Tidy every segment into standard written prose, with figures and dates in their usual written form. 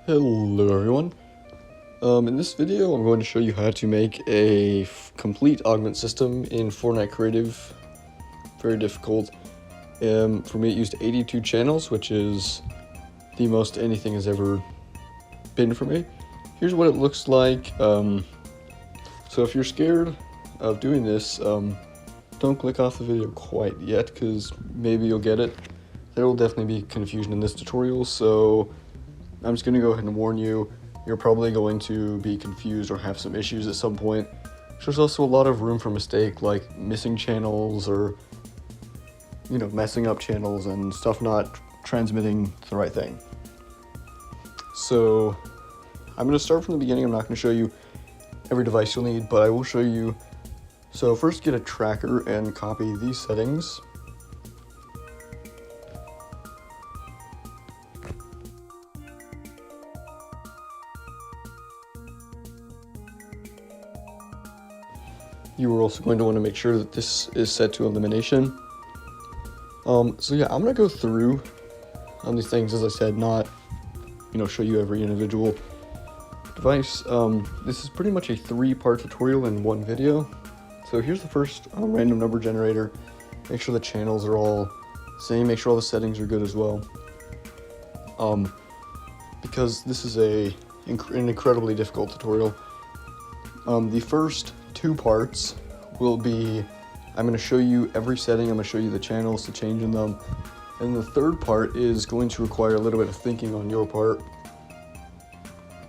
Hello everyone. In this video I'm going to show you how to make a complete augment system in Fortnite Creative. Very difficult. For me it used 82 channels, which is the most anything has ever been for me. Here's what it looks like. So if you're scared of doing this, don't click off the video quite yet, because maybe you'll get it. There will definitely be confusion in this tutorial, so I'm just going to go ahead and warn you, you're probably going to be confused or have some issues at some point. There's also a lot of room for mistake, like missing channels or, messing up channels and stuff not transmitting the right thing. So I'm going to start from the beginning. I'm not going to show you every device you'll need, but I will show you. So first get a tracker and copy these settings. You are also going to want to make sure that this is set to elimination. So yeah, I'm going to go through on these things, as I said, not, show you every individual device. This is pretty much a 3-part tutorial in one video. So here's the first random number generator. Make sure the channels are all the same. Make sure all the settings are good as well. Because this is an incredibly difficult tutorial. The first 2 parts will be, I'm going to show you every setting, I'm going to show you the channels to change in them, and the third part is going to require a little bit of thinking on your part,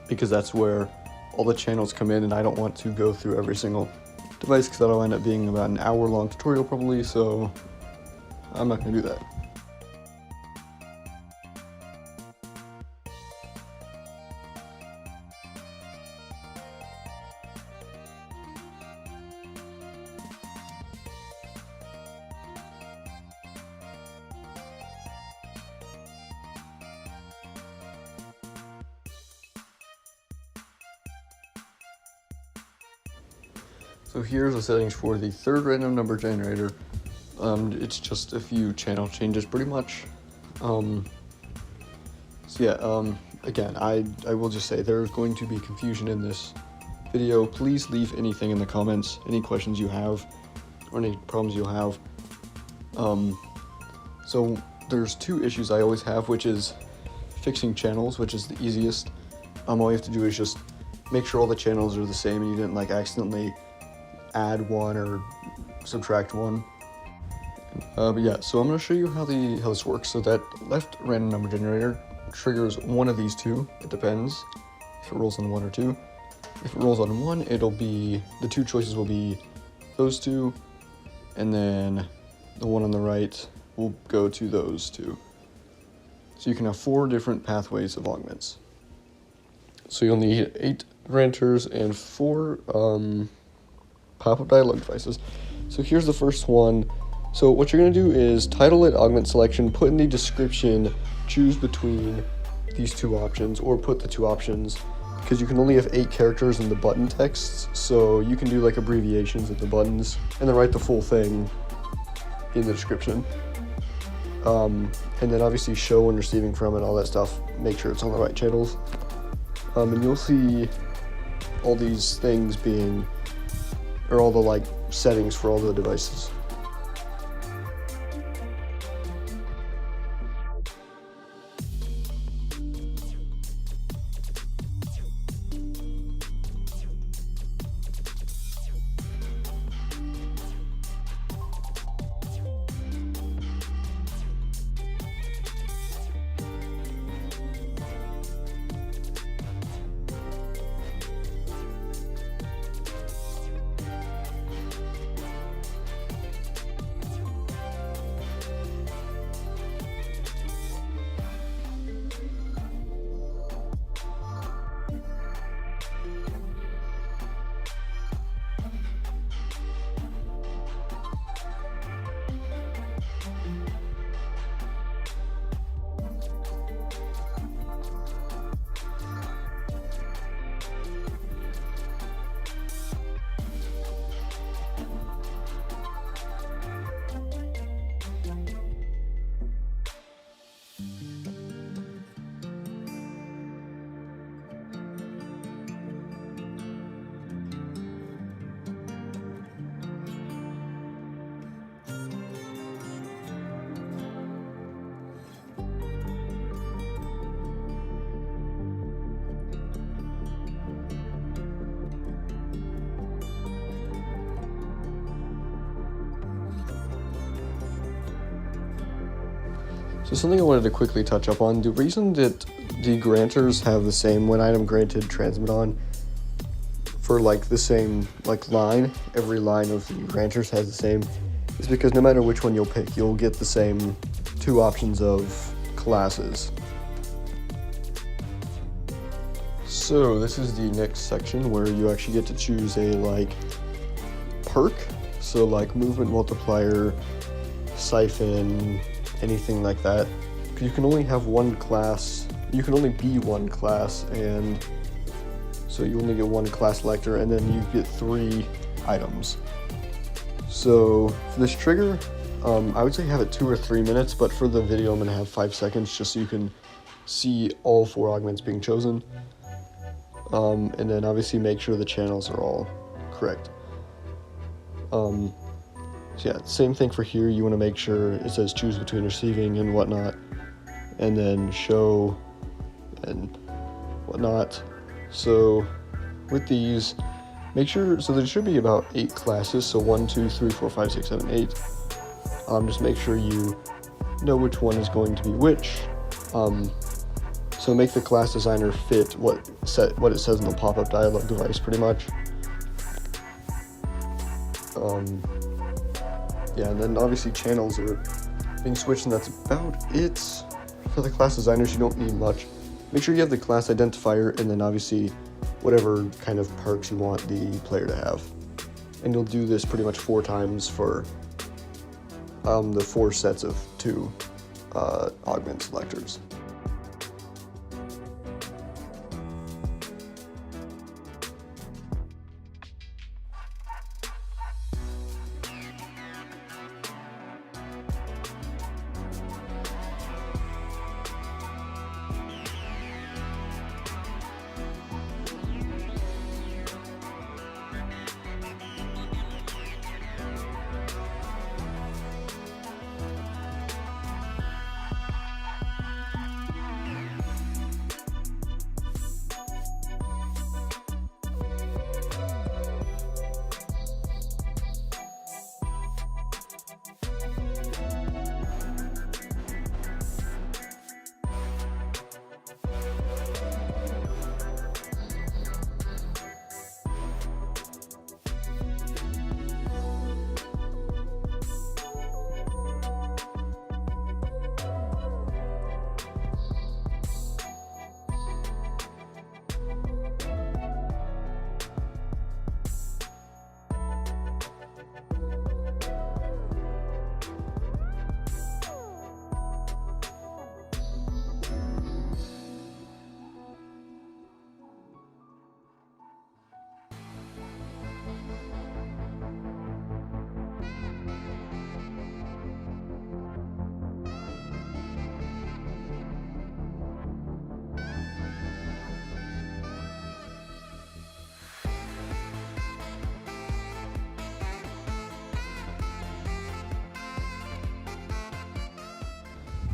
because that's where all the channels come in, and I don't want to go through every single device, because that'll end up being about an hour-long tutorial probably, so I'm not going to do that. So here's the settings for the third random number generator. It's just a few channel changes pretty much. Again, I will just say there's going to be confusion in this video. Please leave anything in the comments, any questions you have, or any problems you'll have. So there's 2 issues I always have, which is fixing channels, which is the easiest. All you have to do is just make sure all the channels are the same and you didn't accidentally add one or subtract one. But yeah, so I'm going to show you how this works. So that left random number generator triggers one of these 2. It depends if it rolls on 1 or 2. If it rolls on 1, it'll be, the 2 choices will be those 2, and then the one on the right will go to those 2. So you can have 4 different pathways of augments. So you'll need 8 renters and 4 pop-up dialog devices. So here's the first one. So what you're going to do is title it augment selection, put in the description, choose between these 2 options, or put the 2 options, because you can only have 8 characters in the button texts, so you can do abbreviations of the buttons and then write the full thing in the description. And then obviously show and receiving from and all that stuff, make sure it's on the right channels. And you'll see all these things being, or all the settings for all the devices. So something I wanted to quickly touch up on, the reason that the granters have the same when item granted transmit on for like the same like line, every line of the granters has the same, is because no matter which one you'll pick, you'll get the same two options of classes. So this is the next section where you actually get to choose a like perk, so like movement multiplier, siphon, anything like that. You can only have one class, you can only be one class, and so you only get one class selector, and then you get 3 items. So for this trigger, I would say have it 2 or 3 minutes, but for the video I'm going to have 5 seconds just so you can see all 4 augments being chosen. And then obviously make sure the channels are all correct. So yeah, same thing for here. You want to make sure it says choose between receiving and whatnot, and then show and whatnot. So with these, make sure, so there should be about 8 classes, so 1, 2, 3, 4, 5, 6, 7, 8. Just make sure you know which one is going to be which. So make the class designer fit what it says in the pop-up dialog device, pretty much. Yeah, and then obviously channels are being switched, and that's about it. For the class designers, you don't need much. Make sure you have the class identifier, and then obviously whatever kind of perks you want the player to have. And you'll do this pretty much 4 times for the 4 sets of 2 augment selectors.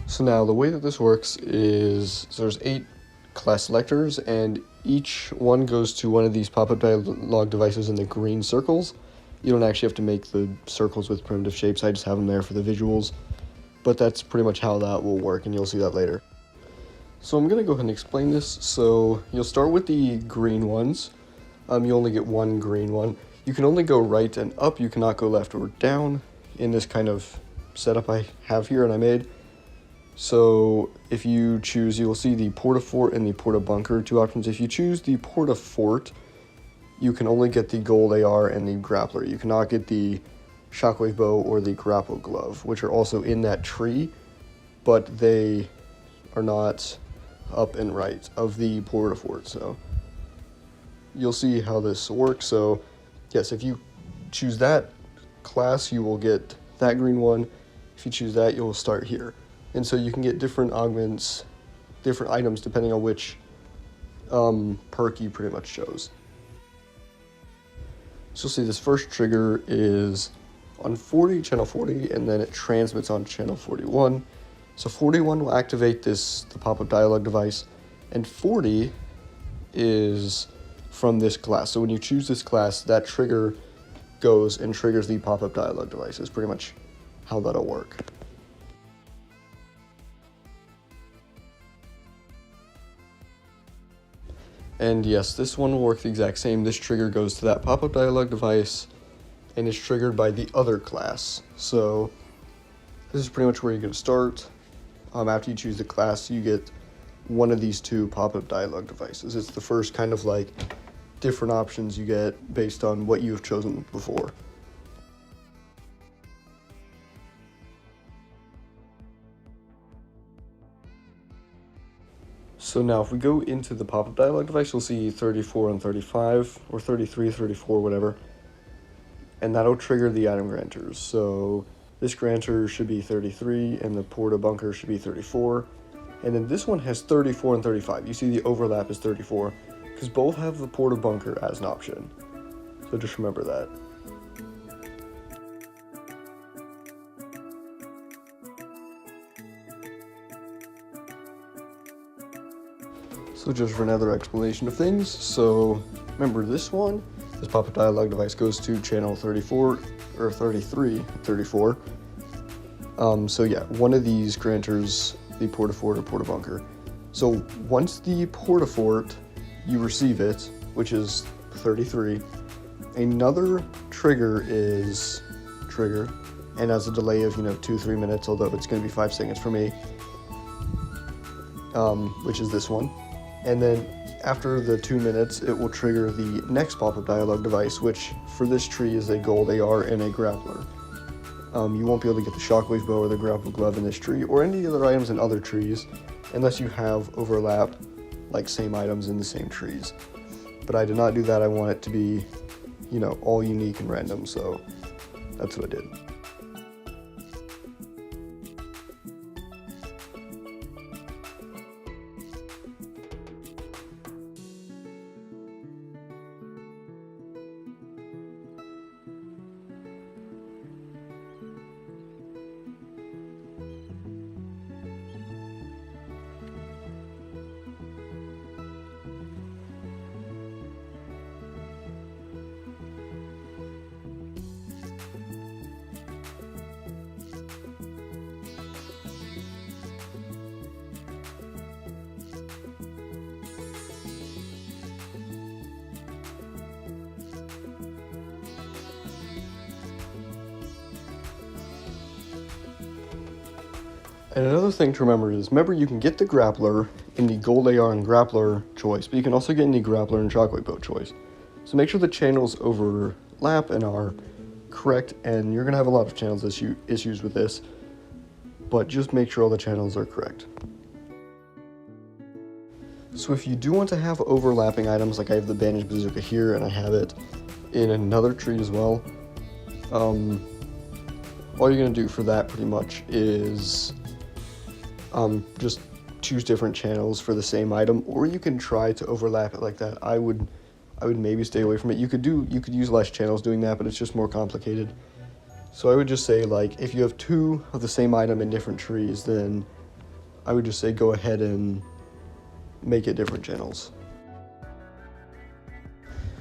So now the way that this works is, so there's 8 class selectors, and each one goes to one of these pop-up dialog devices in the green circles. You don't actually have to make the circles with primitive shapes, I just have them there for the visuals. But that's pretty much how that will work, and you'll see that later. So I'm going to go ahead and explain this. So you'll start with the green ones. You only get 1 green one. You can only go right and up, you cannot go left or down in this kind of setup I have here and I made. So if you choose, you will see the Porta-Fort and the Porta-Bunker, 2 options. If you choose the Porta-Fort, you can only get the gold AR and the grappler. You cannot get the shockwave bow or the grapple glove, which are also in that tree, but they are not up and right of the Porta-Fort. So you'll see how this works. So yes, if you choose that class, you will get that green one. If you choose that, you'll start here. And so you can get different augments, different items, depending on which perk you pretty much chose. So you'll see this first trigger is on 40, channel 40, and then it transmits on channel 41. So 41 will activate the pop-up dialog device, and 40 is from this class. So when you choose this class, that trigger goes and triggers the pop-up dialog device. Is pretty much how that'll work. And yes, this one will work the exact same. This trigger goes to that pop-up dialog device and is triggered by the other class. So this is pretty much where you're going to start. After you choose the class, you get one of these two pop-up dialog devices. It's the first kind of like different options you get based on what you have chosen before. So now if we go into the pop-up dialog device, you'll see 34 and 35, or 33, 34, whatever. And that'll trigger the item granters. So this grantor should be 33, and the porta bunker should be 34. And then this one has 34 and 35. You see the overlap is 34, because both have the porta bunker as an option. So just remember that. So just for another explanation of things, so remember this pop-up dialog device goes to channel 34, or 33, 34. So yeah, one of these granters the porta fort or porta bunker. So once the porta fort, you receive it, which is 33, another trigger is triggered, and has a delay of 2-3 minutes, although it's going to be 5 seconds for me, which is this one. And then after the 2 minutes, it will trigger the next pop-up dialog device, which for this tree is a gold AR and a grappler. You won't be able to get the shockwave bow or the grapple glove in this tree, or any other items in other trees, unless you have overlap, like same items in the same trees. But I did not do that. I want it to be, all unique and random, so that's what I did. And another thing to remember is, you can get the grappler in the gold AR and grappler choice, but you can also get in the grappler and shockwave bow choice. So make sure the channels overlap and are correct, and you're going to have a lot of channels issues with this, but just make sure all the channels are correct. So if you do want to have overlapping items, like I have the bandage bazooka here and I have it in another tree as well, all you're going to do for that pretty much is just choose different channels for the same item, or you can try to overlap it like that. I would maybe stay away from it. You could use less channels doing that, but it's just more complicated. So I would just say, like, if you have 2 of the same item in different trees, then I would just say go ahead and make it different channels.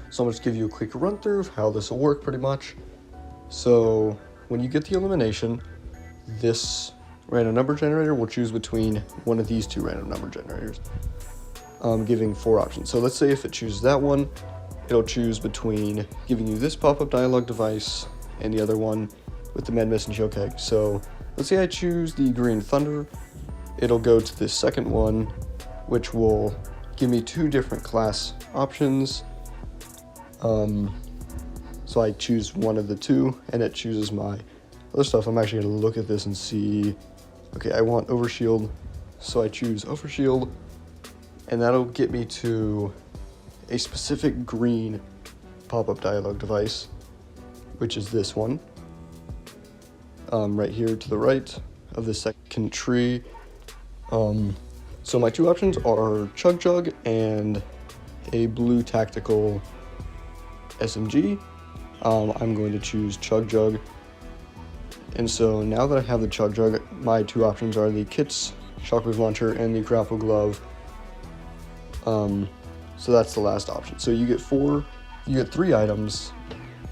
So I'm going to give you a quick run through of how this will work pretty much. So when you get the elimination, this random number generator will choose between one of these 2 random number generators, giving 4 options. So let's say if it chooses that one, it'll choose between giving you this pop-up dialog device and the other one with the med mist and choke egg. So let's say I choose the green thunder, it'll go to this second one, which will give me 2 different class options. So I choose one of the 2, and it chooses my other stuff. I'm actually going to look at this and see, okay, I want overshield, so I choose overshield, and that'll get me to a specific green pop-up dialog device, which is this one, right here to the right of the second tree. So my 2 options are Chug Jug and a blue tactical SMG. I'm going to choose Chug Jug. And so now that I have the Chug Jug, my 2 options are the Kits, Shockwave Launcher, and the Grapple Glove. So that's the last option. So you get 3 items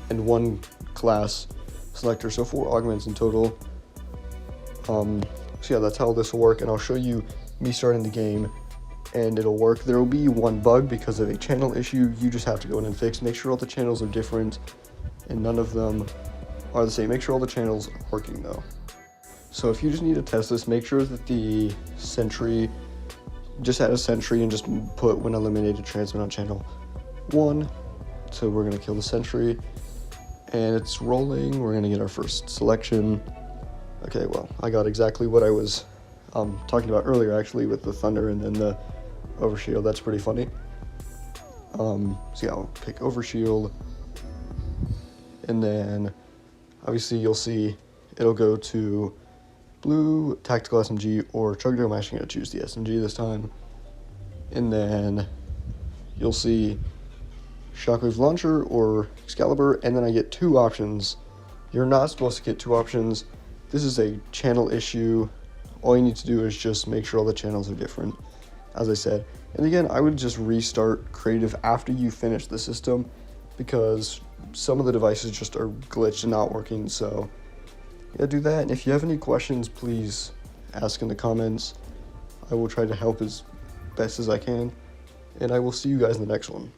and 1 class selector, so 4 augments in total. So yeah, that's how this will work, and I'll show you me starting the game and it'll work. There will be one bug because of a channel issue you just have to go in and fix. Make sure all the channels are different and none of them are the same. Make sure all the channels are working though. So if you just need to test this, make sure that the sentry, just add a sentry and just put when eliminated transmit on channel 1. So we're gonna kill the sentry and it's rolling. We're gonna get our first selection. Okay, well, I got exactly what I was talking about earlier actually with the thunder and then the overshield. That's pretty funny. So yeah, I'll pick overshield, and then obviously you'll see it'll go to blue, tactical SMG, or Chugdo. I'm actually going to choose the SMG this time. And then you'll see Shockwave Launcher or Excalibur, and then I get 2 options. You're not supposed to get 2 options. This is a channel issue. All you need to do is just make sure all the channels are different, as I said. And again, I would just restart Creative after you finish the system, because some of the devices just are glitched and not working. So yeah, do that. And if you have any questions, please ask in the comments. I will try to help as best as I can, and I will see you guys in the next one.